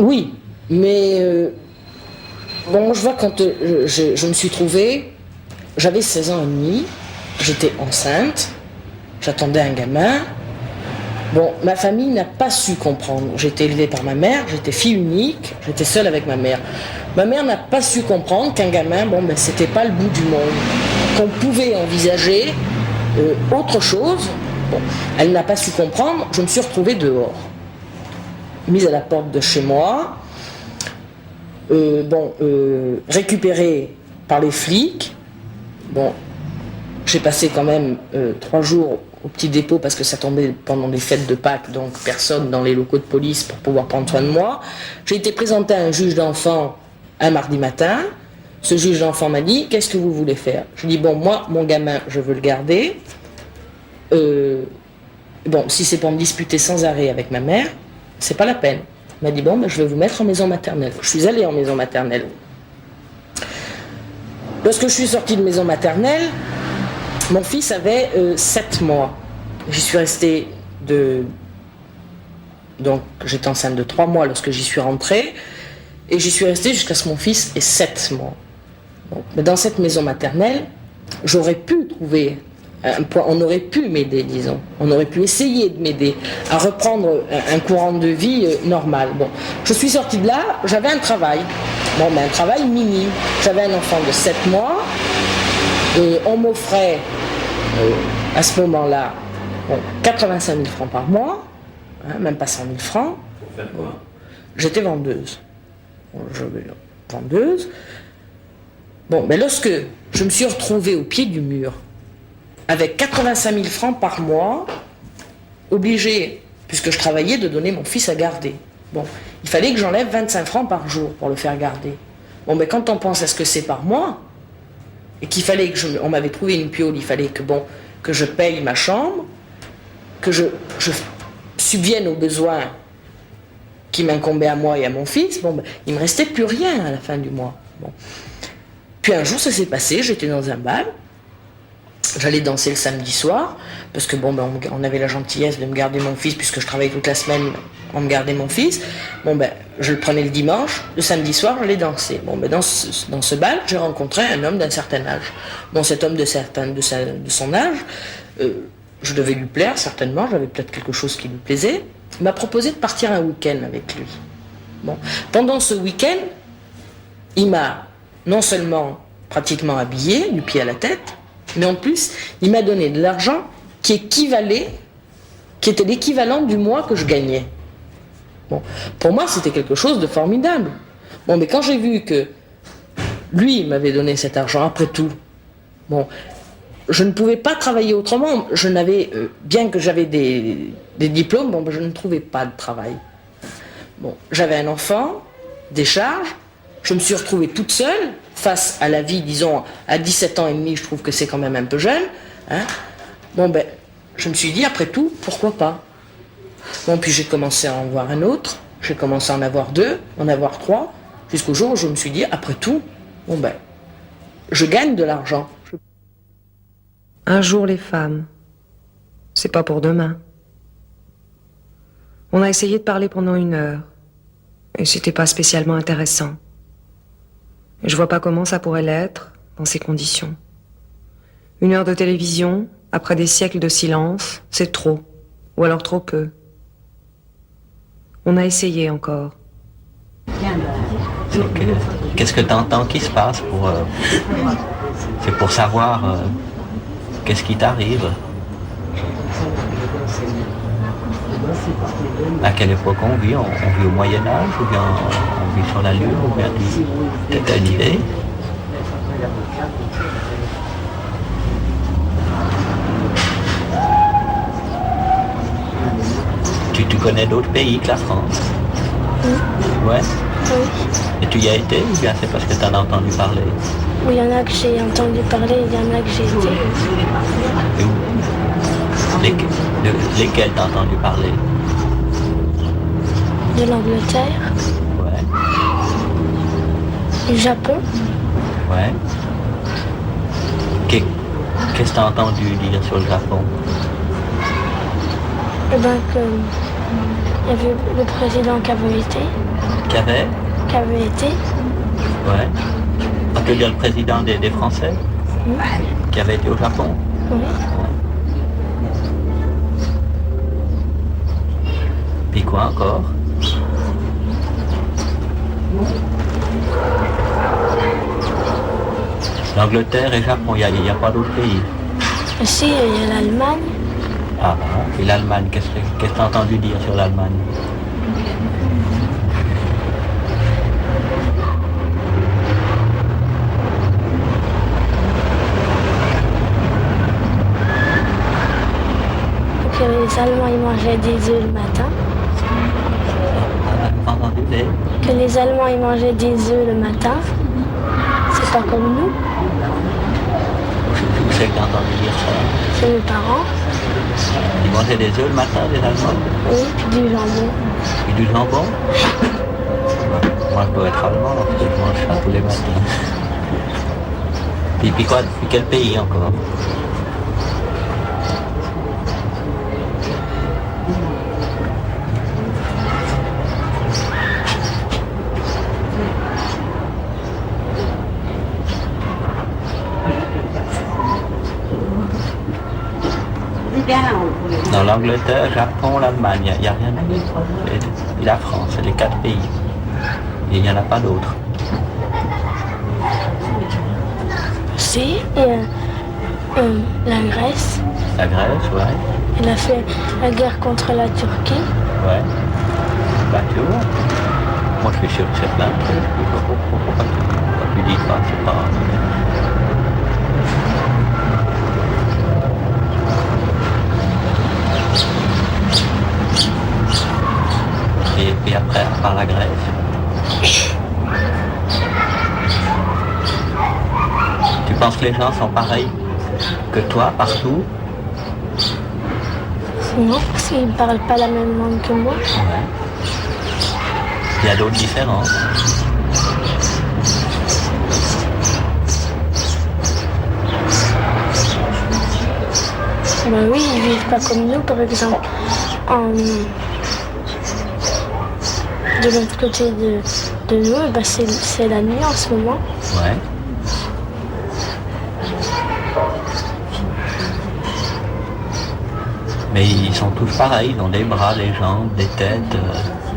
Oui, mais bon, je vois quand je me suis trouvée, j'avais 16 ans et demi, j'étais enceinte, j'attendais un gamin. Bon, ma famille n'a pas su comprendre. J'ai été élevée par ma mère, j'étais fille unique, j'étais seule avec ma mère. Ma mère n'a pas su comprendre qu'un gamin, bon, ben, c'était pas le bout du monde, qu'on pouvait envisager autre chose. Bon, elle n'a pas su comprendre, je me suis retrouvée dehors, mise à la porte de chez moi, récupérée par les flics. Bon, j'ai passé quand même 3 jours au petit dépôt parce que ça tombait pendant les fêtes de Pâques, donc personne dans les locaux de police pour pouvoir prendre soin de moi. J'ai été présentée à un juge d'enfant un mardi matin. Ce juge d'enfant m'a dit « Qu'est-ce que vous voulez faire ?» Je lui ai dit « Bon, moi, mon gamin, je veux le garder. Bon, si c'est pour me disputer sans arrêt avec ma mère, c'est pas la peine. » Il m'a dit « Bon, ben, je vais vous mettre en maison maternelle. » Je suis allée en maison maternelle. Lorsque je suis sortie de maison maternelle, mon fils avait 7 mois. J'y suis restée donc j'étais enceinte de 3 mois lorsque j'y suis rentrée, et j'y suis restée jusqu'à ce que mon fils ait 7 mois. Donc, mais dans cette maison maternelle, j'aurais pu trouver un point, on aurait pu m'aider, disons. On aurait pu essayer de m'aider à reprendre un courant de vie normal. Bon, je suis sortie de là, j'avais un travail. Bon, mais un travail minime. J'avais un enfant de 7 mois, et on m'offrait à ce moment-là 85 000 francs par mois, hein, même pas 100 000 francs. Pour faire quoi ? J'étais vendeuse. Vendeuse. Bon, mais lorsque je me suis retrouvée au pied du mur, avec 85 000 francs par mois, obligée, puisque je travaillais, de donner mon fils à garder. Bon, il fallait que j'enlève 25 francs par jour pour le faire garder. Bon, mais quand on pense à ce que c'est par mois, et qu'il fallait on m'avait trouvé une piole, il fallait que je paye ma chambre, que je subvienne aux besoins qui m'incombaient à moi et à mon fils, bon, ben, il ne me restait plus rien à la fin du mois. Bon. Puis un jour, ça s'est passé, j'étais dans un bal, j'allais danser le samedi soir, parce que bon, ben, on avait la gentillesse de me garder mon fils, puisque je travaillais toute la semaine, on me gardait mon fils. Bon, ben, je le prenais le dimanche, le samedi soir, j'allais danser. Bon, ben, dans ce bal, j'ai rencontré un homme d'un certain âge. Bon, cet homme de son âge, je devais lui plaire, certainement, j'avais peut-être quelque chose qui lui plaisait. Il m'a proposé de partir un week-end avec lui. Bon. Pendant ce week-end, il m'a non seulement pratiquement habillé, du pied à la tête, mais en plus, il m'a donné de l'argent qui était l'équivalent du mois que je gagnais. Bon. Pour moi, c'était quelque chose de formidable. Bon, mais quand j'ai vu que lui m'avait donné cet argent, après tout, bon, je ne pouvais pas travailler autrement. Je n'avais, bien que j'avais des diplômes, bon, ben, je ne trouvais pas de travail. Bon, j'avais un enfant, des charges, je me suis retrouvée toute seule face à la vie, disons, à 17 ans et demi, je trouve que c'est quand même un peu jeune. Hein. Bon, ben, je me suis dit, après tout, pourquoi pas? Bon, puis j'ai commencé à en voir un autre, j'ai commencé à en avoir 2, en avoir 3, jusqu'au jour où je me suis dit, après tout, bon ben, je gagne de l'argent. Un jour les femmes, c'est pas pour demain. On a essayé de parler pendant 1 heure, et c'était pas spécialement intéressant. Et je vois pas comment ça pourrait l'être, dans ces conditions. 1 heure de télévision, après des siècles de silence, c'est trop, ou alors trop peu. On a essayé encore. Qu'est-ce que tu entends qui se passe c'est pour savoir qu'est-ce qui t'arrive. À quelle époque on vit? On vit au Moyen-Âge, ou bien on vit sur la Lune, ou bien t'as une idée? Tu connais d'autres pays que la France? Oui. Ouais? Oui. Et tu y as été, ou bien c'est parce que tu en as entendu parler? Oui, il y en a que j'ai entendu parler, il y en a que j'ai été. Et où? Lesquels t'as entendu parler? De l'Angleterre. Ouais. Du Japon. Ouais. Qu'est-ce que t'as entendu dire sur le Japon? Eh ben que Il y avait le président qui avait été. Qui avait Ouais. On peut dire le président des Français qui avait été au Japon. Oui. Puis quoi encore? L'Angleterre et Japon, il n'y a pas d'autres pays. Aussi, il y a l'Allemagne. Ah, et l'Allemagne, qu'est-ce que tu as entendu dire sur l'Allemagne? Que les Allemands ils mangeaient des œufs le matin. Entendu les... Que les Allemands ils mangeaient des œufs le matin. C'est pas comme nous. Où c'est que tu as entendu dire ça? C'est mes parents. Ils mangeaient des œufs le matin, les Allemands? Oui, puis du jambon. Et du jambon? Moi, je dois être allemand, parce que je mange ça tous les matins. Puis quoi? Puis quel pays encore? Dans l'Angleterre, Japon, l'Allemagne, il n'y a rien d'autre. Et la France, c'est les 4 pays. Et il n'y en a pas d'autres. Si, la Grèce. La Grèce, ouais. Elle a fait la guerre contre la Turquie. Ouais. Bah tu vois. Moi je suis sûr que c'est plein de trucs. Pourquoi tu dis pas, c'est pas... Et puis après, par la Grèce. Tu penses que les gens sont pareils que toi, partout? Non, parce qu'ils ne parlent pas la même langue que moi. Ouais. Il y a d'autres différences. Ben oui, ils vivent pas comme nous, par exemple. De l'autre côté de nous, ben c'est la nuit en ce moment. Ouais. Mais ils sont tous pareils, ils ont des bras, des jambes, des têtes.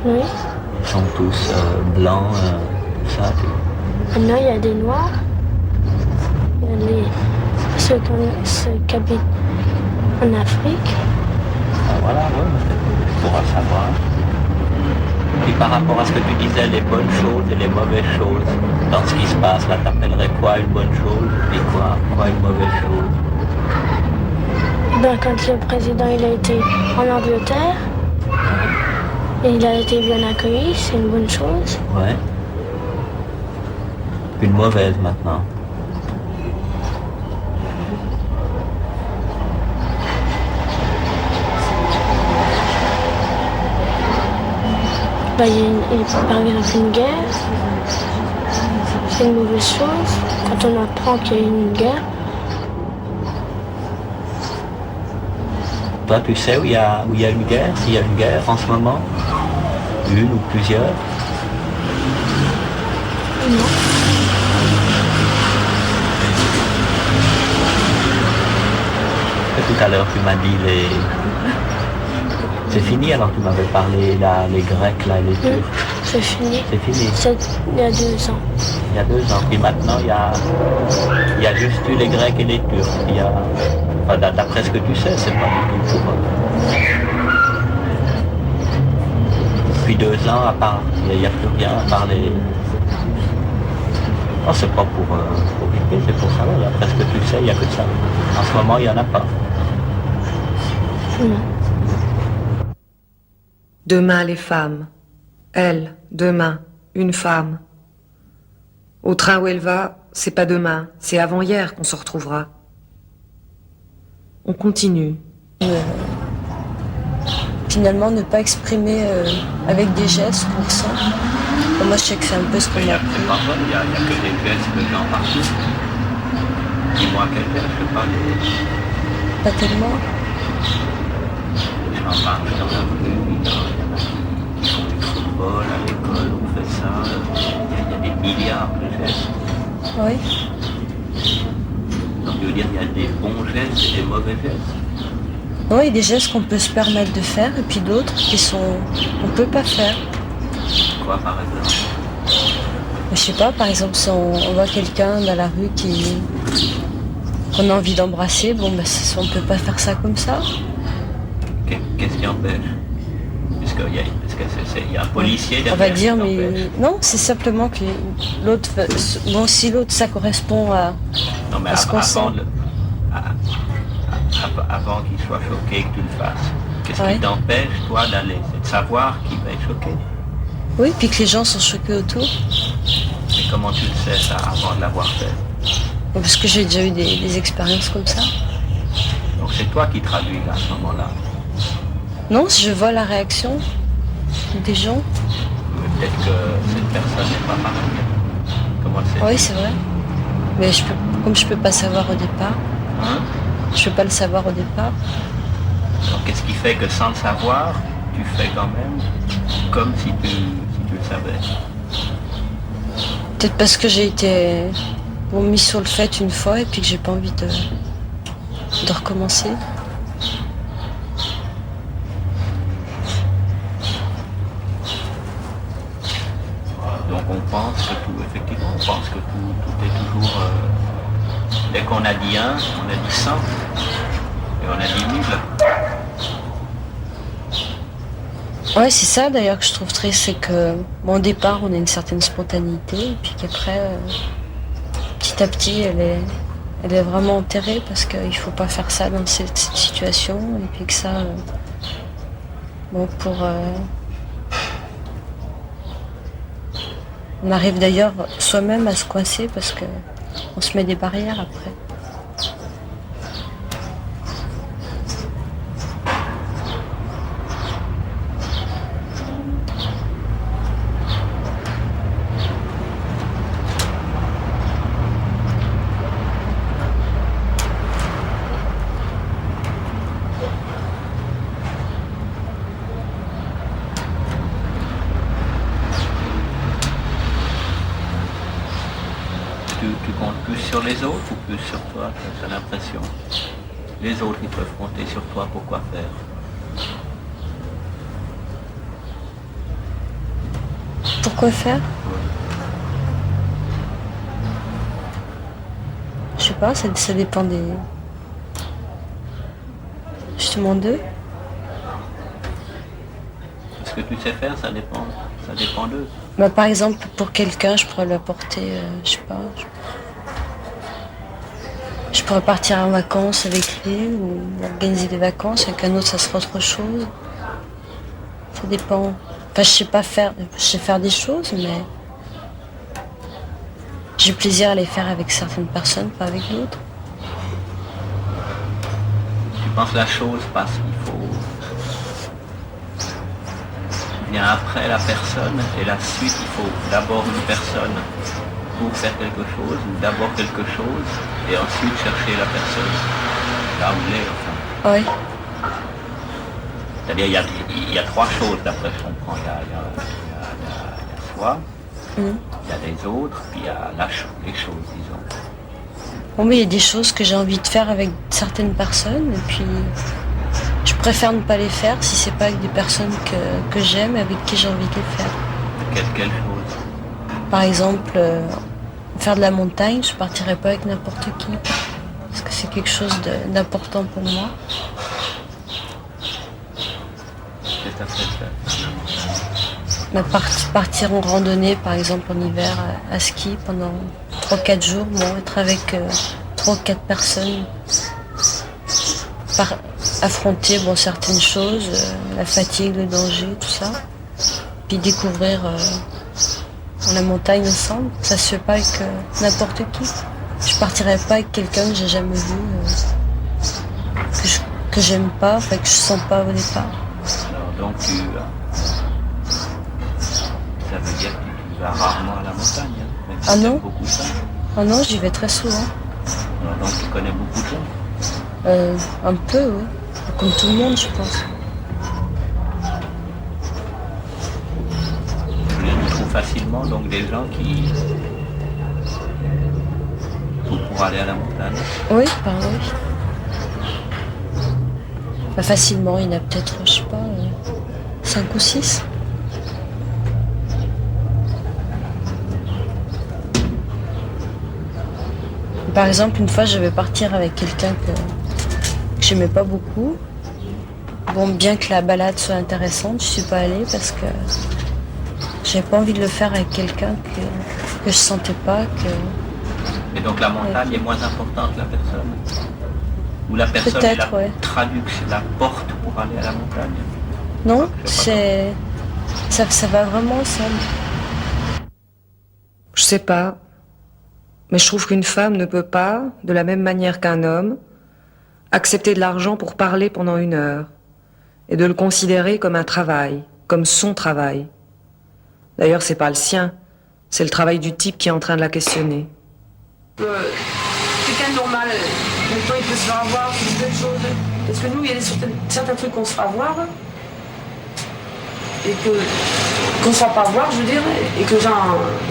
Oui. Ils sont tous blancs, tout ça. Maintenant, il y a des noirs. Il y a ceux qui habitent en Afrique. Ah, voilà, ouais, tu pourras savoir. Et par rapport à ce que tu disais, les bonnes choses et les mauvaises choses, dans ce qui se passe là, t'appellerais quoi une bonne chose et quoi une mauvaise chose? Ben, quand le président il a été en Angleterre, et il a été bien accueilli, c'est une bonne chose. Ouais. Une mauvaise maintenant. Ben, il y a par exemple une guerre, c'est une mauvaise chose. Quand on apprend qu'il y a une guerre, Toi, tu sais où il y a une guerre, s'il y a une guerre en ce moment? Une ou plusieurs? non. Et tout à l'heure, tu m'as dit C'est fini alors, tu m'avais parlé là, les Grecs là, et les Turcs. C'est fini. C'est fini. Il y a 2 ans. Il y a 2 ans. Puis maintenant, il y a juste eu les Grecs et les Turcs. Enfin, d'après ce que tu sais, c'est pas du tout pour... Depuis 2 ans, à part, il n'y a plus rien à part les... Oh, c'est pas pour rigoler, c'est pour savoir. D'après ce que tu sais, il n'y a que ça. En ce moment, il n'y en a pas. Non. Demain les femmes. Elle, demain, une femme. Au train où elle va, c'est pas demain, c'est avant-hier qu'on se retrouvera. On continue. Finalement, ne pas exprimer avec des gestes comme ça. Moi, je sais que c'est un peu ce qu'on a Il n'y a que des gestes de gens partout. Dis-moi quel geste, je sais pas, pas tellement. les gens marchent dans la rue, l'école, on fait ça, il y a des milliards de gestes. Oui. Donc je veux dire, il y a des bons gestes et des mauvais gestes. Oui, il y a des gestes qu'on peut se permettre de faire et puis d'autres qu'on peut pas faire. Quoi par exemple? Je sais pas, par exemple, si on voit quelqu'un dans la rue qu'on a envie d'embrasser, bon, ben, on peut pas faire ça comme ça. Qu'est-ce qui empêche? Parce qu'il y a un policier derrière. On va dire, qui mais empêche. non, c'est simplement que l'autre, bon, si l'autre, ça correspond Non, mais à ce qu'on sent. Avant qu'il soit choqué et que tu le fasses, qu'est-ce Ouais. qui t'empêche, toi, d'aller? C'est de savoir qu'il va être choqué. Oui, puis que les gens sont choqués autour. Mais comment tu le sais, ça, avant de l'avoir fait? Parce que j'ai déjà eu des expériences comme ça. Donc c'est toi qui traduis là, à ce moment-là. Non, je vois la réaction des gens. Mais peut-être que cette personne n'est pas pareille. Comment le sais-tu? Oui, c'est vrai. Mais comme je peux pas savoir au départ, Hein? je peux pas le savoir au départ. Donc qu'est-ce qui fait que sans le savoir, tu fais quand même comme si tu le savais? Peut-être parce que j'ai été mis sur le fait une fois et puis que j'ai pas envie de recommencer. Donc on pense que effectivement, on pense que tout est toujours... dès qu'on a dit un, on a dit 100, et on a dit 1000. Ouais, c'est ça d'ailleurs que je trouve triste, c'est que au départ on a une certaine spontanéité et puis qu'après, petit à petit, elle est vraiment enterrée parce qu'il faut pas faire ça dans cette situation et puis que ça, on arrive d'ailleurs soi-même à se coincer parce que on se met des barrières après. Tu comptes plus sur les autres ou plus sur toi, t'as l'impression? Les autres, ils peuvent compter sur toi pour quoi faire? Pourquoi faire? Je sais pas, ça dépend justement d'eux. Ce que tu sais faire, ça dépend d'eux. Bah, par exemple, pour quelqu'un, je pourrais lui apporter, je sais pas, je pourrais partir en vacances avec lui ou organiser des vacances. Avec un autre, ça sera autre chose. Ça dépend. Enfin, je sais faire des choses, mais j'ai plaisir à les faire avec certaines personnes, pas avec d'autres. Tu penses que la chose passe, il faut... Vient après la personne et la suite, il faut d'abord une personne pour faire quelque chose, ou d'abord quelque chose et ensuite chercher la personne. Là où il est, enfin. Oui. C'est-à-dire il y a trois choses d'après ce qu'on comprend. Il y a soi, il y a les autres, puis il y a les choses, disons. Bon, mais il y a des choses que j'ai envie de faire avec certaines personnes et puis je préfère ne pas les faire si c'est pas avec des personnes que j'aime et avec qui j'ai envie de les faire. Quelle chose? Par exemple, faire de la montagne, je partirais pas avec n'importe qui parce que c'est quelque chose d'important pour moi. Qu'est-ce que t'as fait? Mais partir en randonnée, par exemple en hiver, à ski pendant 3-4 jours, bon, être avec 3 ou 4 personnes, affronter certaines choses, la fatigue, le danger, tout ça, puis découvrir la montagne ensemble, ça se fait pas avec n'importe qui. Je partirais pas avec quelqu'un que j'ai jamais vu, que j'aime pas, enfin que je sens pas au départ. Alors donc ça veut dire que tu vas rarement à la montagne, hein, même si Ah t'aimes non. beaucoup ça. Ah non, j'y vais très souvent. Alors donc tu connais beaucoup de gens. Un peu, oui. Comme tout le monde, je pense. facilement donc des gens qui sont pour aller à la montagne. Oui, oui. Bah, facilement, il y en a peut-être, je sais pas, 5 ou 6. Par exemple, une fois, je vais partir avec quelqu'un que j'aimais pas beaucoup. Bon, bien que la balade soit intéressante, je suis pas allée parce que j'avais pas envie de le faire avec quelqu'un que je sentais pas que. Et donc la montagne est moins importante que la personne. Ou la personne est Peut-être, ouais. traduction, la porte pour aller à la montagne. Non, c'est ça va vraiment ensemble. Je sais pas. Mais je trouve qu'une femme ne peut pas, de la même manière qu'un homme, accepter de l'argent pour parler pendant 1 heure et de le considérer comme un travail, comme son travail. D'ailleurs, c'est pas le sien, c'est le travail du type qui est en train de la questionner. Quelqu'un de normal, maintenant il peut se faire avoir, c'est une belle chose. Parce que nous, il y a certains trucs qu'on se fera avoir et qu'on ne se fera pas voir, je veux dire, et que les gens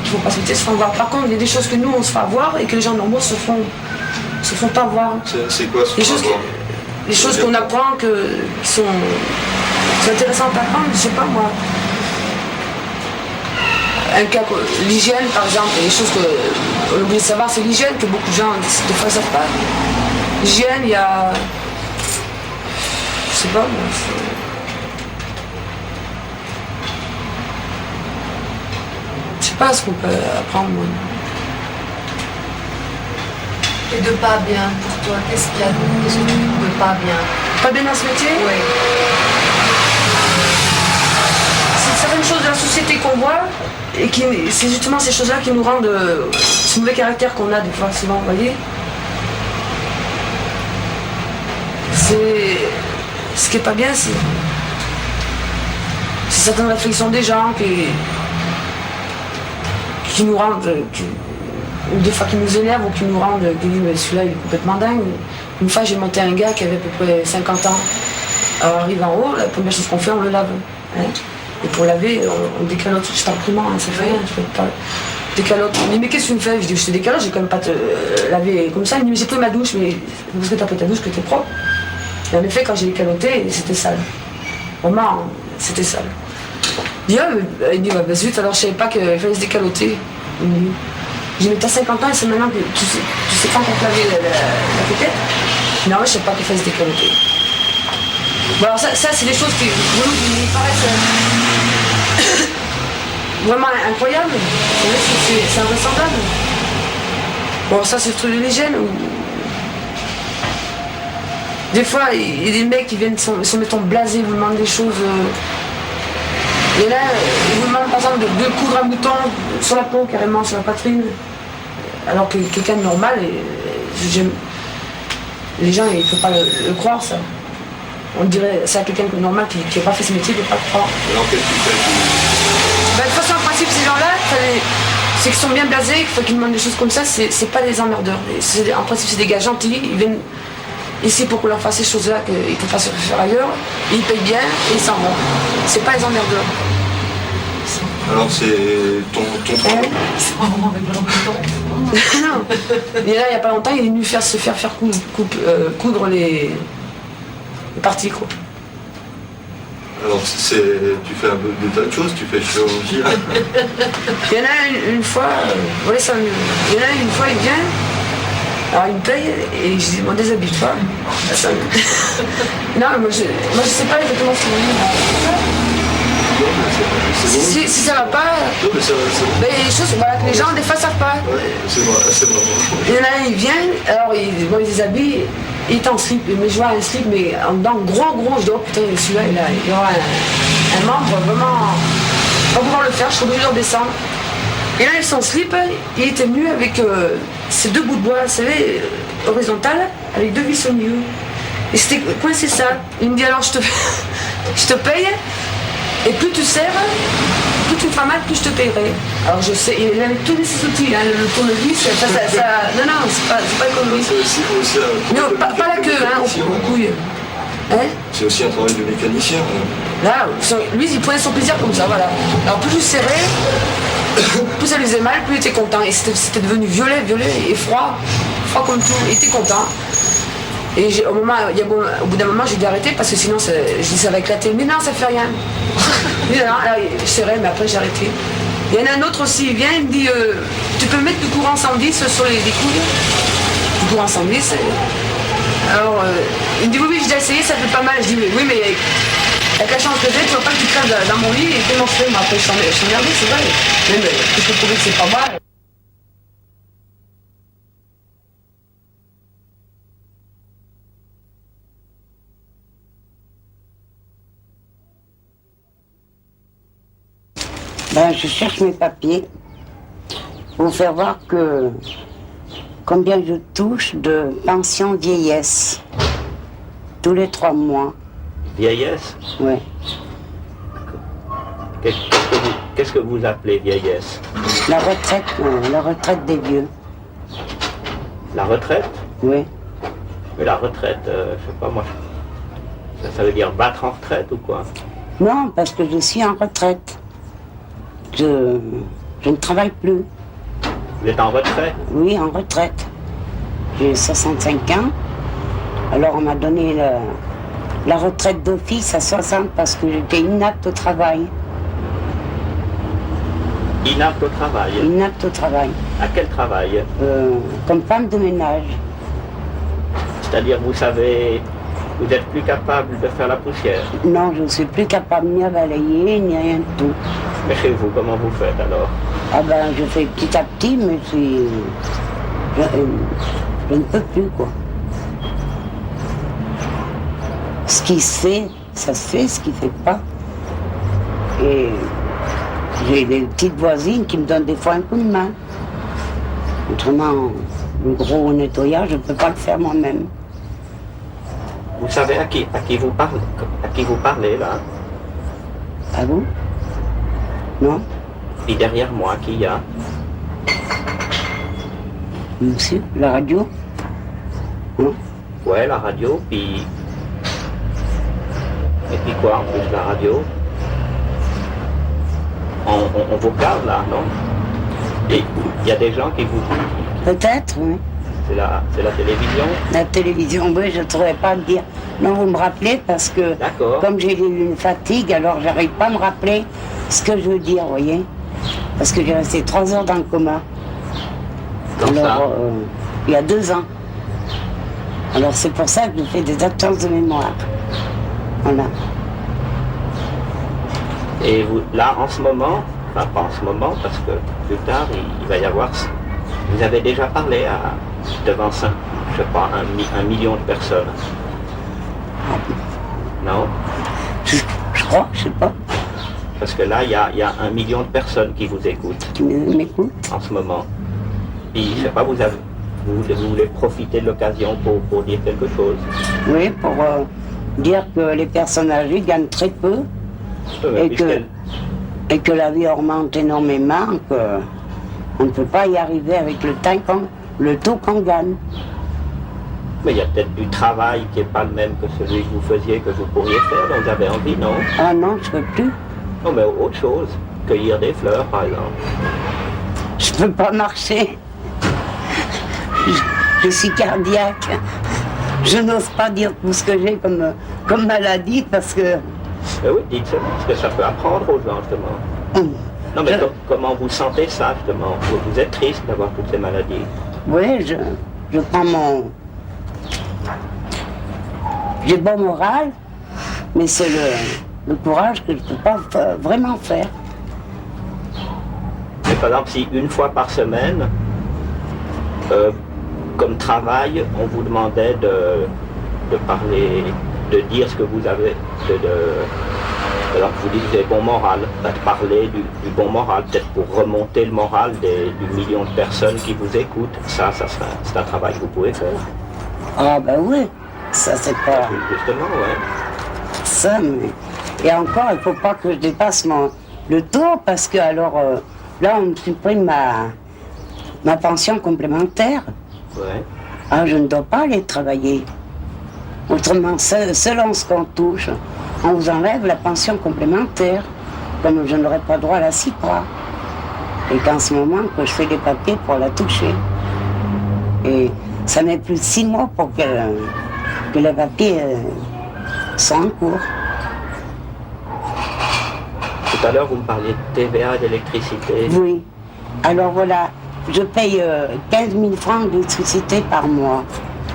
qui vont pas se font voir. Par contre, il y a des choses que nous, on se fera voir et que les gens normaux se font pas voir. C'est quoi ce Les choses qu'on apprend qui sont intéressantes à apprendre, je sais pas moi. Un cas, l'hygiène par exemple, il y a des choses qu'on oublie de savoir, c'est l'hygiène que beaucoup de gens des fois ne savent pas. L'hygiène, il y a. Je sais pas moi. Je sais pas ce qu'on peut apprendre moi. Et de pas bien pour toi, qu'est-ce qu'il y a de pas bien? Pas bien dans ce métier? Oui. C'est certaines choses de la société qu'on voit et c'est justement ces choses-là qui nous rendent ce mauvais caractère qu'on a des fois souvent, vous voyez. Ce qui est pas bien, c'est certaines réflexions des gens qui nous rendent, ou des fois qui nous énervent ou qui nous rendent, qui disent mais celui-là il est complètement dingue. Une fois j'ai monté un gars qui avait à peu près 50 ans. Alors on arrive en haut, la première chose qu'on fait, on le lave. Hein. Et pour laver, on décalote. Je parle crûment, hein, ça fait rien, je peux pas. Décalote. Il me dit mais qu'est-ce que tu me fais? Je dis je te décalote, j'ai quand même pas te laver comme ça. Il me dit mais j'ai pris ma douche, mais parce que t'as pris ta douche que t'es propre. Et en effet quand j'ai décaloté, c'était sale. Vraiment, c'était sale. Il dit bah zut, alors je savais pas qu'il fallait se décaloter. Il me dit, je dis mais t'as 50 ans et c'est maintenant que tu sais pas encore laver la tête. Non, je sais pas qu'il fallait se décaloter. Bon alors ça c'est des choses qui me paraissent vraiment incroyables. C'est invraisemblable. Bon ça c'est le truc de l'hygiène. Des fois il y a des mecs qui viennent sont mettons blasés, vous demandent des choses. Et là, ils vous demandent par exemple de coudre un bouton sur la peau, carrément sur la poitrine. Alors que quelqu'un de normal, les gens ils ne peuvent pas le croire ça. On dirait c'est à quelqu'un de normal qui n'a pas fait ce métier, il ne peut pas le croire. Alors qu'est-ce que tu fais? De toute façon, en principe, ces gens-là, c'est qu'ils sont bien blasés, qu'ils demandent des choses comme ça, c'est pas des emmerdeurs. En principe, c'est des gars gentils, ils viennent ici pour qu'on leur fasse ces choses-là qu'ils ne peuvent pas se faire ailleurs, ils payent bien et ils s'en vont. C'est pas les emmerdeurs. Alors c'est ton travail. C'est pas vraiment avec le bouton. Non. Et là, il n'y a pas longtemps, il est venu se faire coudre les parties, quoi. Alors tu fais un peu des tas de choses, tu fais chirurgie. Il y en a une fois, il y en a une fois, il vient, alors il me paye et je dis, moi déshabille pas. Non, moi je sais pas exactement ce qu'il veut dire. Si ça va pas, Non, mais ça ben, il y a des choses voilà, que les gens des fois savent pas. ouais, c'est vraiment. Il y en a un, il vient, alors il déshabille, il est en slip, mais je vois un slip, mais en dedans gros, je dis, oh putain, celui-là, il aura un membre vraiment. On va pouvoir le faire, je suis obligée de redescendre. Et là, son slip, il était venu avec ces 2 bouts de bois, vous savez, horizontales, avec 2 vis au milieu. Et c'était coincé ça. Il me dit alors je te paye, et plus tu serres, plus tu feras mal, plus je te payerai. Alors je sais, il avait tous les outils, hein, le tournevis, ça. Non, c'est pas économique. C'est aussi un Non, pas la queue, hein, aux couilles. Hein? C'est aussi un travail de mécanicien. Là, lui, il prenait son plaisir comme ça, voilà. Alors plus je serrais, plus ça lui faisait mal, plus il était content. Et c'était devenu violet et froid comme tout. Il était content. Et au bout d'un moment, j'ai dû arrêter parce que sinon, je dis ça va éclater. Mais non, ça fait rien. Là, je serrais, mais après j'ai arrêté. Il y en a un autre aussi, il vient, il me dit tu peux mettre du courant 110 sur les couilles. Du courant 110. Alors, il me dit oui, j'ai déjà essayé, ça fait pas mal. Je dis oui, mais avec la chance que j'ai, tu vois pas que tu crèves dans mon lit et comment je fais? Après, je suis emmerdé, c'est vrai. Mais je peux prouver que c'est pas mal. Je cherche mes papiers pour vous faire voir combien je touche de pension vieillesse tous les 3 mois. Vieillesse? Oui. Qu'est-ce que vous appelez vieillesse? La retraite des vieux. La retraite? Oui. Mais la retraite, je sais pas moi, ça veut dire battre en retraite ou quoi? Non, parce que je suis en retraite. Je ne travaille plus. Vous êtes en retrait? Oui, en retraite. J'ai 65 ans. Alors on m'a donné la retraite d'office à 60 parce que j'étais inapte au travail. Inapte au travail? Inapte au travail. À quel travail? Comme femme de ménage. C'est-à-dire, vous savez, vous n'êtes plus capable de faire la poussière? Non, je ne suis plus capable ni à balayer, ni rien de tout. Mais chez vous, comment vous faites alors? Je fais petit à petit, mais je ne peux plus, quoi. Ce qui se fait, ça se fait, ce qui ne fait pas. Et j'ai des petites voisines qui me donnent des fois un coup de main. Autrement, le gros nettoyage, je ne peux pas le faire moi-même. Vous savez à qui vous parlez là? À vous? Non? Et derrière moi, qui y a? Monsieur, la radio? Non? Ouais, la radio, puis... Et puis quoi en plus, la radio? On vous regarde là, non? Et il y a des gens qui vous... Peut-être, oui. C'est la télévision? La télévision, oui, je ne saurais pas le dire. Non, vous me rappelez parce que comme j'ai une fatigue, alors j'arrive pas à me rappeler ce que je veux dire, vous voyez? Parce que j'ai resté 3 heures dans le coma. Il y a 2 ans. Alors c'est pour ça que je fais des absences de mémoire. Voilà. Et vous, là, en ce moment, enfin pas en ce moment, parce que plus tard, il va y avoir... Vous avez déjà parlé devant ça, je sais pas, un million de personnes. Non? Je crois, je sais pas. Parce que là, il y a 1 million de personnes qui vous écoutent. Qui m'écoutent? En ce moment. Et je sais pas, vous voulez profiter de l'occasion pour dire quelque chose? Oui, pour dire que les personnes âgées gagnent très peu et que la vie augmente énormément, qu'on ne peut pas y arriver avec le taux qu'on gagne. Mais il y a peut-être du travail qui n'est pas le même que celui que vous faisiez, que vous pourriez faire, dont vous avez envie, non? Ah non, je ne peux plus. Non, mais autre chose, cueillir des fleurs, par exemple. Je ne peux pas marcher. Je suis cardiaque. Je n'ose pas dire tout ce que j'ai comme maladie parce que... Oui, dites-le, parce que ça peut apprendre aux gens, justement. Non, mais comment vous sentez ça, justement? Vous êtes triste d'avoir toutes ces maladies? Oui, je prends mon... J'ai bon moral, mais c'est le courage que je ne peux pas vraiment faire. Mais par exemple, si une fois par semaine, comme travail, on vous demandait de parler, de dire ce que vous avez, alors que vous dites que vous avez bon moral, de parler du bon moral, peut-être pour remonter le moral du million de personnes qui vous écoutent, c'est un travail que vous pouvez faire. Ah ben oui, ça c'est pas... Justement, ouais. Ça, mais... Et encore, il ne faut pas que je dépasse le taux, parce que alors, là, on me supprime ma pension complémentaire. Ouais. Ah, je ne dois pas aller travailler. Autrement, selon ce qu'on touche, on vous enlève la pension complémentaire, comme je n'aurai pas droit à la CIPRA. Et qu'en ce moment, que je fais des papiers pour la toucher. Et ça met plus de 6 mois pour que les papiers soient en cours. Tout à l'heure, vous me parliez de TVA, d'électricité. Oui. Alors voilà, je paye 15 000 francs d'électricité par mois.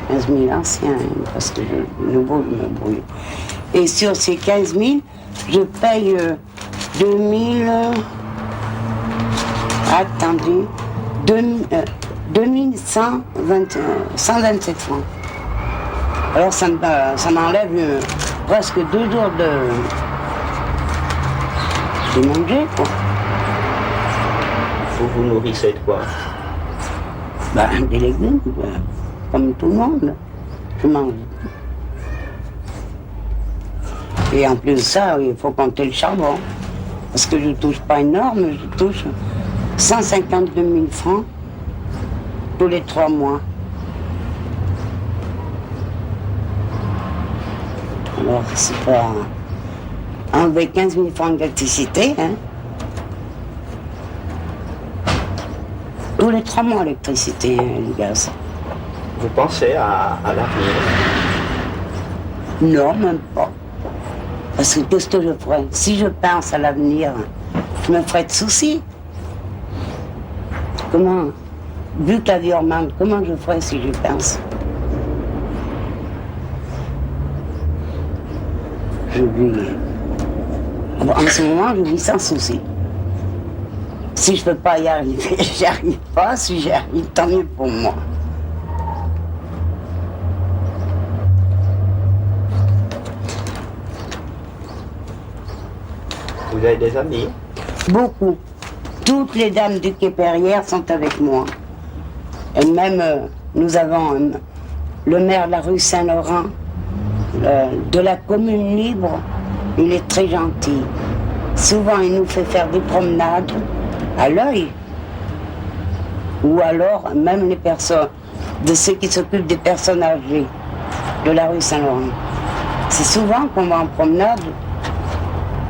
15 000 anciens, parce que je me brouille. Et sur ces 15 000, je paye 127 francs. Alors ça m'enlève presque 2 jours de manger, quoi. Vous vous nourrissez de quoi? Des légumes, comme tout le monde. Je mange. Et en plus de ça, il faut compter le charbon. Parce que je ne touche pas énorme, je touche 152 000 francs tous les 3 mois. Alors, c'est pas enlever 15 000 francs d'électricité, hein. Tous les 3 mois, l'électricité, hein, le gaz. Vous pensez à l'avenir? Non, même pas. Parce que qu'est-ce que je ferais? Si je pense à l'avenir, je me ferais de soucis. Comment, vu que la vie augmente, comment je ferais si je pense? Je vis. En ce moment, je vis sans souci. Si je ne peux pas y arriver, j'y arrive pas. Si j'y arrive, tant mieux pour moi. Vous avez des amis? Beaucoup. Toutes les dames du Quai Perrière sont avec moi. Et même, nous avons le maire de la rue Saint-Laurent, de la commune libre, il est très gentil. Souvent, il nous fait faire des promenades à l'œil. Ou alors, même les personnes, de ceux qui s'occupent des personnes âgées de la rue Saint-Laurent. C'est souvent qu'on va en promenade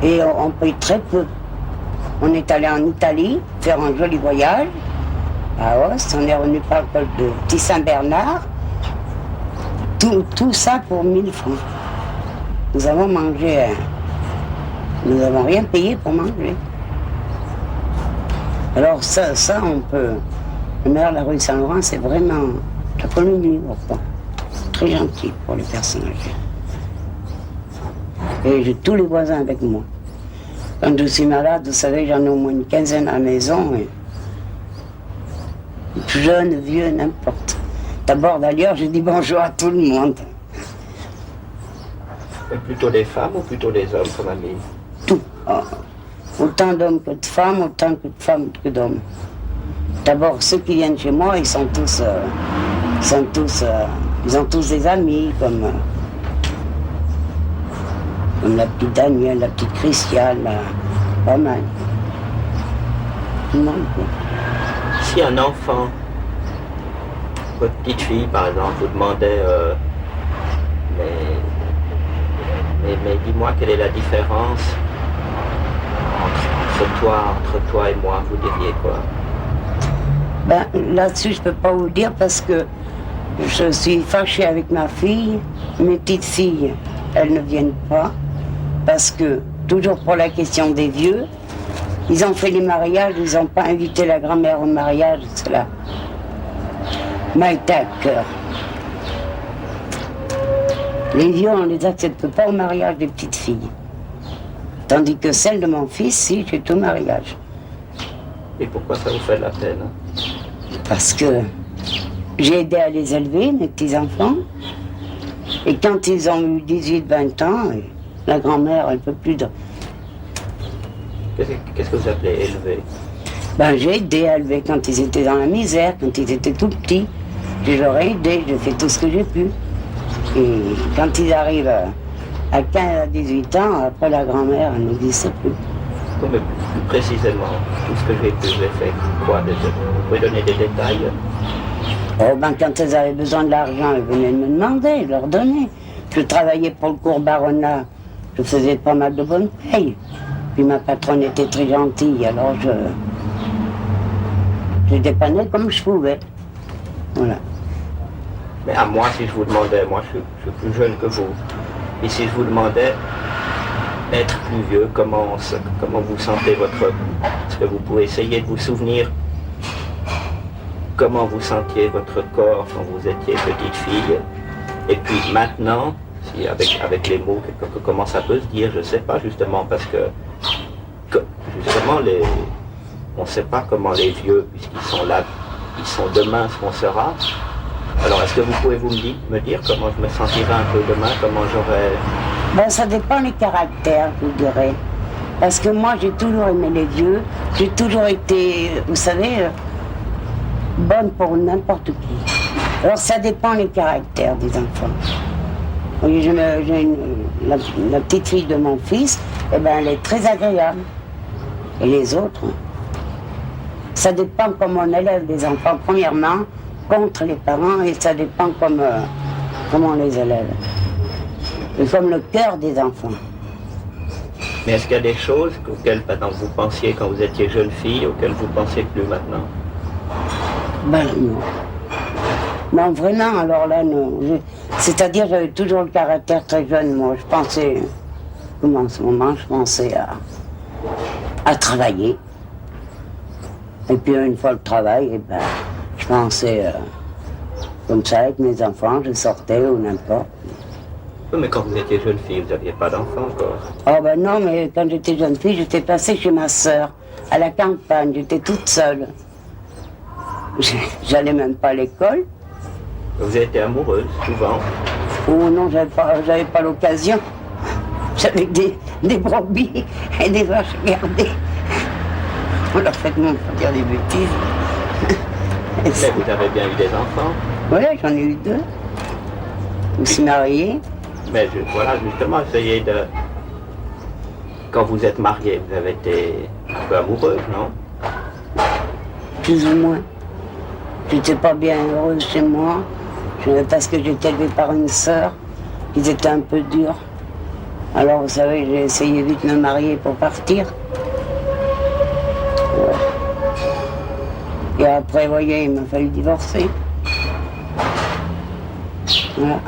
et on paye très peu. On est allé en Italie faire un joli voyage à Os, on est revenu par le col de Petit Saint-Bernard. Tout ça pour 1000 francs. Nous avons mangé, nous n'avons rien payé pour manger. Alors ça on peut. Le maire de la rue Saint-Laurent, c'est vraiment la commune libre, quoi. Très gentil pour les personnes âgées. Et j'ai tous les voisins avec moi. Quand je suis malade, vous savez, j'en ai au moins une quinzaine à la maison. Et jeunes, vieux, n'importe. D'abord, d'ailleurs, je dis bonjour à tout le monde. Et plutôt des femmes ou plutôt des hommes comme amis? Tout. Oh. Autant d'hommes que de femmes, autant que de femmes que d'hommes. D'abord, ceux qui viennent chez moi, ils ont tous des amis, comme la petite Danielle, la petite Christiane, pas mal. Tout le monde, quoi. Si un enfant, votre petite fille par exemple, vous demandait mais dis-moi quelle est la différence entre toi et moi, vous diriez quoi? Là-dessus, je ne peux pas vous dire parce que je suis fâchée avec ma fille. Mes petites filles, elles ne viennent pas parce que, toujours pour la question des vieux, ils ont fait les mariages, ils n'ont pas invité la grand-mère au mariage, cela m'a été à cœur. Les vieux, on ne les accepte pas au mariage des petites filles. Tandis que celle de mon fils, si, j'ai tout mariage. Et pourquoi ça vous fait de la peine? Parce que j'ai aidé à les élever, mes petits-enfants. Et quand ils ont eu 18-20 ans, la grand-mère, elle ne peut plus de... Qu'est-ce que vous appelez élever? J'ai aidé à élever quand ils étaient dans la misère, quand ils étaient tout petits. Je leur ai aidé, j'ai fait tout ce que j'ai pu. Et quand ils arrivent à 15 à 18 ans, après la grand-mère, elle n'existe plus. Mais plus précisément, tout ce que j'ai pu, j'ai fait quoi? Vous pouvez donner des détails? Quand elles avaient besoin de l'argent, elles venaient me demander, je leur donnais. Je travaillais pour le cours Barona, je faisais pas mal de bonnes payes. Puis ma patronne était très gentille, alors J'ai dépanné comme je pouvais. Voilà. Mais à moi, si je vous demandais, moi je suis plus jeune que vous, et si je vous demandais être plus vieux, comment vous sentez est-ce que vous pouvez essayer de vous souvenir comment vous sentiez votre corps quand vous étiez petite fille, et puis maintenant, si avec les mots, comment ça peut se dire, je ne sais pas justement, parce que justement on ne sait pas comment les vieux, puisqu'ils sont là, ils sont demain ce qu'on sera. Alors est-ce que vous pouvez me dire comment je me sentirai un peu demain, comment j'aurais... Ben, ça dépend des caractères, je vous dirais. Parce que moi, j'ai toujours aimé les vieux. J'ai toujours été, vous savez, bonne pour n'importe qui. Alors, ça dépend des caractères des enfants. Oui, la petite fille de mon fils, eh ben, elle est très agréable. Et les autres, ça dépend comment on élève les enfants, premièrement, contre les parents, et ça dépend comment on les élève. C'est comme le cœur des enfants. Mais est-ce qu'il y a des choses auxquelles vous pensiez quand vous étiez jeune fille, auxquelles vous ne pensez plus maintenant? Ben non. Non, vraiment, alors là, non. C'est-à-dire, j'avais toujours le caractère très jeune, moi. Je pensais, comme en ce moment, je pensais à travailler. Et puis, une fois le travail, eh ben, je pensais, comme ça, avec mes enfants, je sortais ou n'importe. Oui, mais quand vous étiez jeune fille, vous n'aviez pas d'enfant encore. Oh ben non, mais quand j'étais jeune fille, j'étais passée chez ma sœur, à la campagne, j'étais toute seule. J'allais même pas à l'école. Vous avez été amoureuse, souvent? Oh non, j'avais pas l'occasion. J'avais des brebis et des vaches gardées. On leur fait non pour dire des bêtises. Mais vous avez bien eu des enfants? Oui, j'en ai eu 2. Je me suis mariée. Mais voilà, justement, essayez de... Quand vous êtes mariée, vous avez été un peu amoureuse, non? Plus ou moins. J'étais pas bien heureuse chez moi, parce que j'étais élevée par une sœur, qui était un peu dure. Alors, vous savez, j'ai essayé vite de me marier pour partir. Ouais. Et après, vous voyez, il m'a fallu divorcer. Voilà.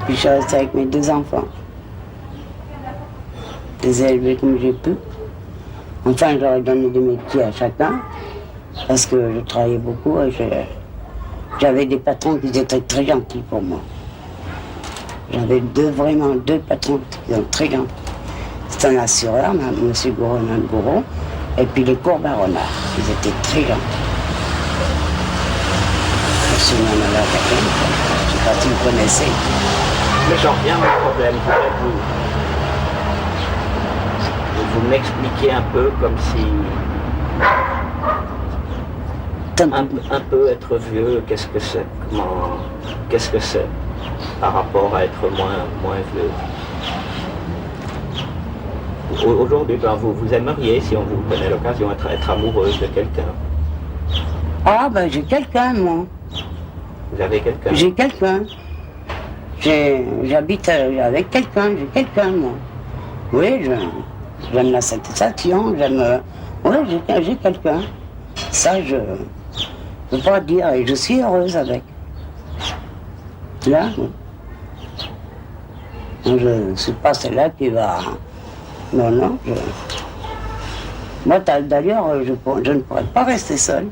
Puis je suis restée avec mes 2 enfants. Je les ai élevés comme j'ai pu. Enfin, j'aurais donné des métiers à chacun, parce que je travaillais beaucoup et j'avais des patrons qui étaient très gentils pour moi. J'avais vraiment deux patrons qui étaient très gentils. C'était un assureur, M. Gouraud, et puis les Courbaronards, ils étaient très gentils. Je suis même à la je ne sais pas si vous connaissez. Mais j'en reviens au problème, vous m'expliquez un peu comme si... Un peu être vieux, qu'est-ce que c'est? Qu'est-ce que c'est par rapport à être moins vieux? Aujourd'hui, vous aimeriez, si on vous donnait l'occasion, être amoureuse de quelqu'un? Ah ben j'ai quelqu'un, moi. Vous avez quelqu'un? J'ai quelqu'un. J'habite avec quelqu'un, j'ai quelqu'un, moi. Oui, j'aime la satisfaction, oui, j'ai quelqu'un. Ça, je ne peux pas dire, et je suis heureuse avec. Là, je ne suis pas celle-là qui va... Non, Moi, d'ailleurs, je ne pourrais pas rester seule.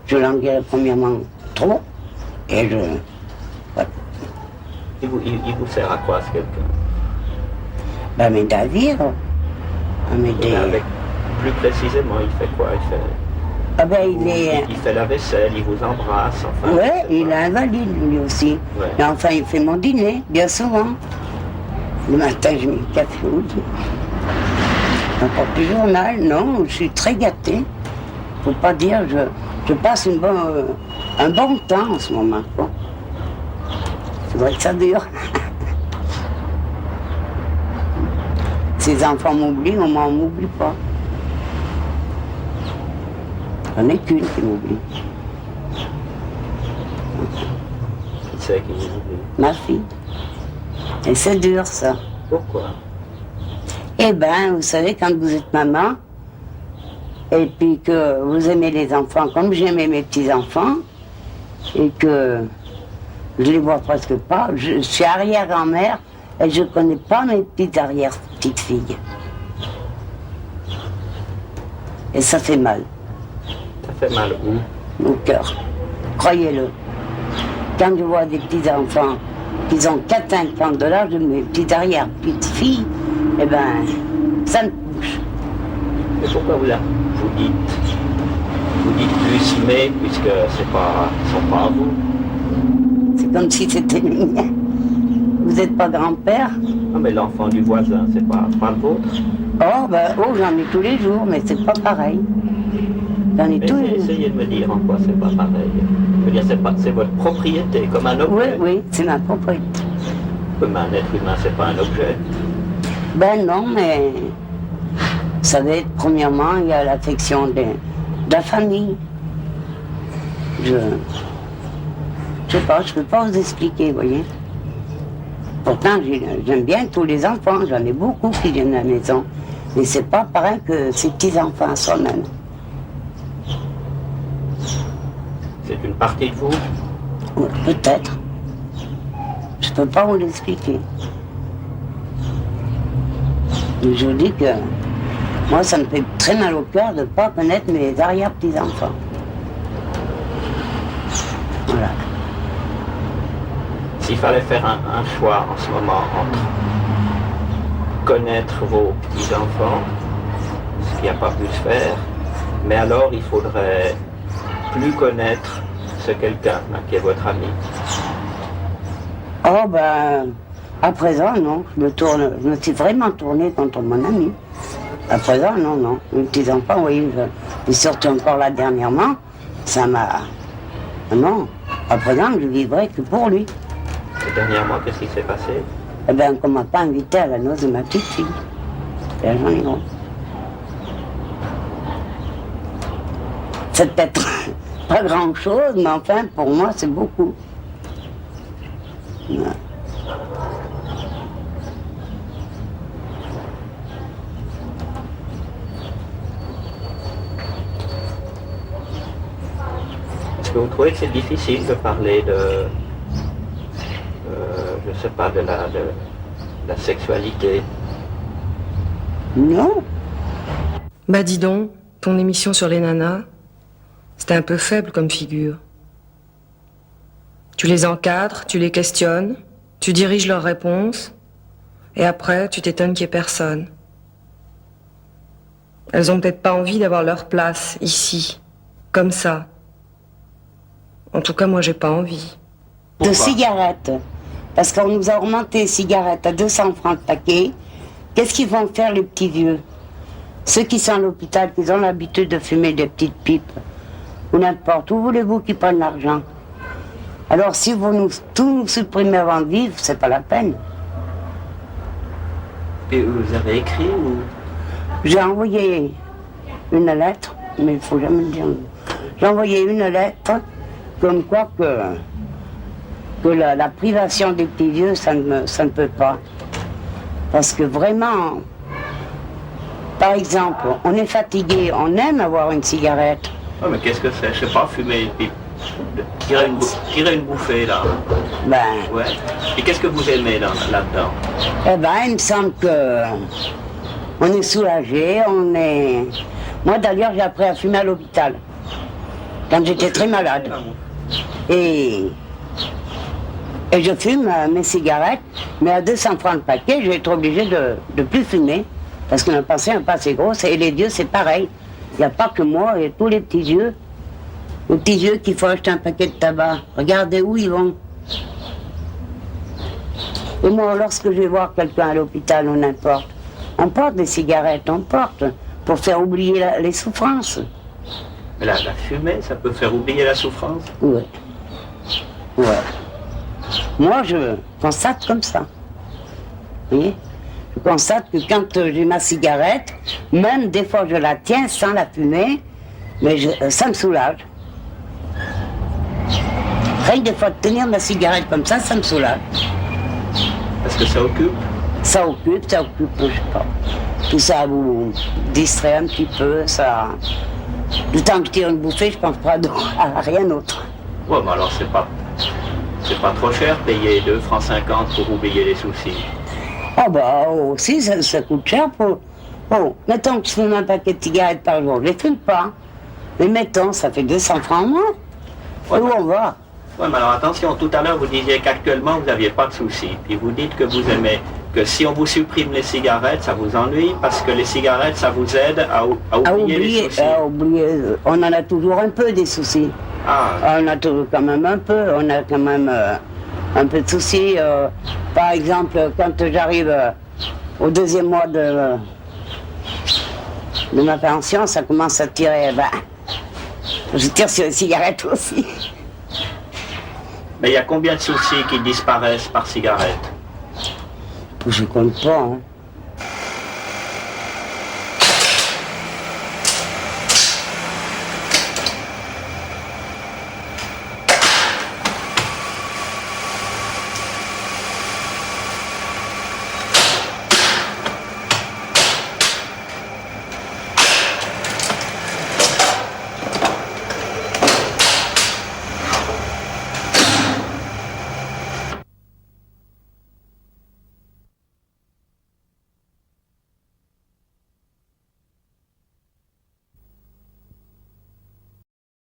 Je languirais premièrement trop, et je... Voilà. Il vous sert à quoi, ce quelqu'un? Ben, m'aider à vivre. À m'aider... Plus précisément, il fait quoi? Ah ben, il fait la vaisselle, il vous embrasse, enfin... Oui, il est invalide, lui aussi. Ouais. Mais enfin, il fait mon dîner, bien souvent. Le matin, je mets le café au lit. Encore plus journal, non, je suis très gâtée. Faut pas dire, je passe un bon temps en ce moment, quoi. C'est vrai que ça dure. Ces enfants m'oublient, moi, on m'oublie pas. J'en ai qu'une qui m'oublie. Qui c'est qui vous oublie? Ma fille. Et c'est dur, ça. Pourquoi? Eh ben, vous savez, quand vous êtes maman, et puis que vous aimez les enfants comme j'aimais mes petits-enfants, et que je les vois presque pas. Je suis arrière-grand-mère et je connais pas mes petites arrière-petites-filles. Et ça fait mal. Ça fait mal où? Au cœur. Croyez-le. Quand je vois des petits-enfants qui ont 4-5 ans de l'âge de mes petites arrière-petites-filles, eh ben, ça me touche. Mais pourquoi vous dites plus mais, puisque ce ne sont pas à vous? C'est comme si c'était les miens. Vous n'êtes pas grand-père? Non, mais l'enfant du voisin, c'est pas le vôtre? J'en ai tous les jours, mais c'est pas pareil. J'en ai tous les jours. Essayez de me dire en quoi c'est pas pareil. Je veux dire, c'est votre propriété, comme un objet. Oui, c'est ma propriété. Comme un être humain, c'est pas un objet. Ben non, mais vous savez, premièrement, il y a l'affection de la famille. Je sais pas, je peux pas vous expliquer, vous voyez. Pourtant, j'aime bien tous les enfants, j'en ai beaucoup qui viennent à la maison. Mais c'est pas pareil que ces petits-enfants soi-même. C'est une partie de vous? Oui, peut-être. Je peux pas vous l'expliquer. Mais je dis que moi, ça me fait très mal au cœur de ne pas connaître mes arrière-petits-enfants. Voilà. S'il fallait faire un choix en ce moment entre connaître vos petits-enfants, ce qu'il n'y a pas pu se faire, mais alors il faudrait plus connaître ce quelqu'un qui est votre ami. Oh ben, à présent, non. Je me suis vraiment tournée contre mon ami. À présent, non. Mes petits-enfants, oui, et surtout encore là dernièrement, ça m'a... Non, à présent, je vivrai que pour lui. Et dernièrement, qu'est-ce qui s'est passé? Eh bien, qu'on m'a pas invité à la noce de ma petite fille. Et j'en ai gros. C'est peut-être pas grand-chose, mais enfin, pour moi, c'est beaucoup. Ouais. Est-ce que vous trouvez que c'est difficile de parler de, je sais pas, de la sexualité? Non. Bah dis donc, ton émission sur les nanas, c'était un peu faible comme figure. Tu les encadres, tu les questionnes, tu diriges leurs réponses, et après, tu t'étonnes qu'il n'y ait personne. Elles ont peut-être pas envie d'avoir leur place ici, comme ça. En tout cas, moi, j'ai pas envie. De cigarettes. Parce qu'on nous a augmenté les cigarettes à 200 francs le paquet. Qu'est-ce qu'ils vont faire les petits vieux? Ceux qui sont à l'hôpital, qui ont l'habitude de fumer des petites pipes, ou n'importe, où voulez-vous qu'ils prennent l'argent? Alors si vous tout nous supprimez avant de vivre, c'est pas la peine. Et vous avez écrit ou? J'ai envoyé une lettre, mais il faut jamais le dire. J'ai envoyé une lettre comme quoi que la privation des petits vieux, ça ne peut pas. Parce que vraiment, par exemple, on est fatigué, on aime avoir une cigarette. Oh, mais qu'est-ce que c'est? Je sais pas, fumer une pipe. Tirer une bouffée, là. Ben, Ouais. Et qu'est-ce que vous aimez là-dedans? eh ben, il me semble que on est soulagé, on est... Moi d'ailleurs, j'ai appris à fumer à l'hôpital, quand j'étais très malade. Et je fume mes cigarettes, mais à 200 francs le paquet, je vais être obligé de plus fumer, parce que ma pensée n'est pas assez grosse, et les vieux, c'est pareil. Il n'y a pas que moi, il y a tous les petits vieux. Les petits vieux qui font acheter un paquet de tabac. Regardez où ils vont. Et moi, lorsque je vais voir quelqu'un à l'hôpital ou n'importe, on porte des cigarettes, on porte, pour faire oublier les souffrances. Mais la fumée, ça peut faire oublier la souffrance? Oui. Ouais. Moi, je constate comme ça. Vous voyez? Je constate que quand j'ai ma cigarette, même des fois je la tiens sans la fumer, mais ça me soulage. Rien que des fois de tenir ma cigarette comme ça me soulage. Parce que ça occupe? Ça occupe, je sais pas. tout ça vous distrait un petit peu, ça. Du temps que je tire une bouffée, je pense pas à rien d'autre. Ouais, mais alors c'est pas trop cher payer 2,50 francs pour oublier les soucis. Ah bah aussi, ça coûte cher pour... Bon, mettons que je fume un paquet de cigarettes par jour, je les fume pas. Mais mettons, ça fait 200 francs en moins. Ouais, Où on va? Oui, mais alors attention, tout à l'heure vous disiez qu'actuellement vous n'aviez pas de soucis. Puis vous dites que vous aimez, que si on vous supprime les cigarettes, ça vous ennuie parce que les cigarettes, ça vous aide à oublier les soucis. À oublier, on en a toujours un peu des soucis. Ah. On a toujours quand même un peu, on a quand même un peu de soucis. Par exemple, quand j'arrive au 2e mois de ma pension, ça commence à tirer, je tire sur les cigarettes aussi. Mais il y a combien de soucis qui disparaissent par cigarette? Je compte pas, hein.